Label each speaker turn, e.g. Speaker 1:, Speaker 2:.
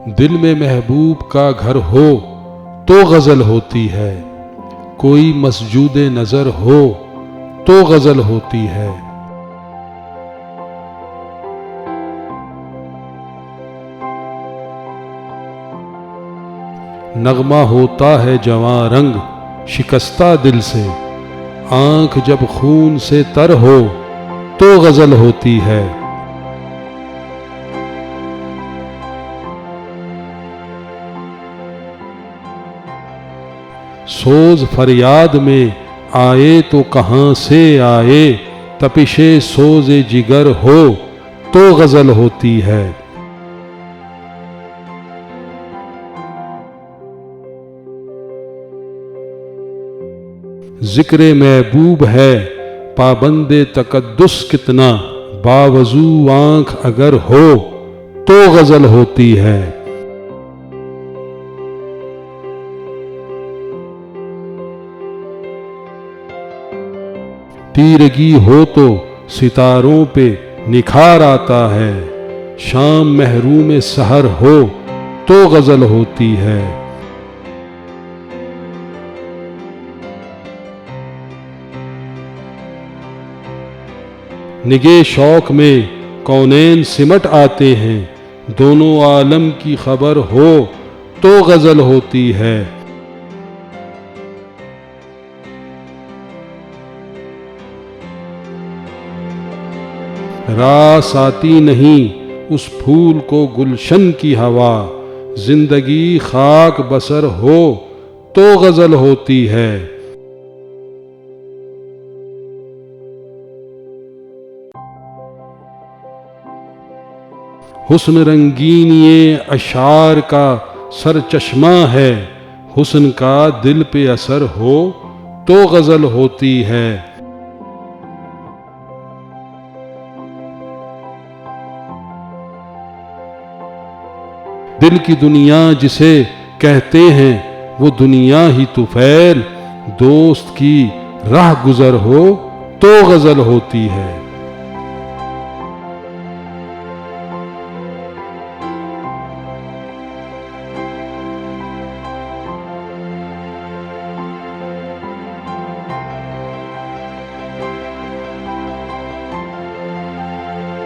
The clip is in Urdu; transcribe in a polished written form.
Speaker 1: دل میں محبوب کا گھر ہو تو غزل ہوتی ہے، کوئی مسجود نظر ہو تو غزل ہوتی ہے۔ نغمہ ہوتا ہے جواں رنگ شکستہ دل سے، آنکھ جب خون سے تر ہو تو غزل ہوتی ہے۔ سوز فریاد میں آئے تو کہاں سے آئے، تپش سوز جگر ہو تو غزل ہوتی ہے۔ ذکر محبوب ہے پابند تقدس کتنا، باوضو آنکھ اگر ہو تو غزل ہوتی ہے۔ تیرگی ہو تو ستاروں پہ نکھار آتا ہے، شام محروم سحر ہو تو غزل ہوتی ہے۔ نگے شوق میں کونین سمٹ آتے ہیں، دونوں عالم کی خبر ہو تو غزل ہوتی ہے۔ راس آتی نہیں اس پھول کو گلشن کی ہوا، زندگی خاک بسر ہو تو غزل ہوتی ہے۔ حسن رنگینی اشعار کا سر چشمہ ہے، حسن کا دل پہ اثر ہو تو غزل ہوتی ہے۔ دل کی دنیا جسے کہتے ہیں وہ دنیا ہی طفیل، دوست کی راہ گزر ہو تو غزل ہوتی ہے۔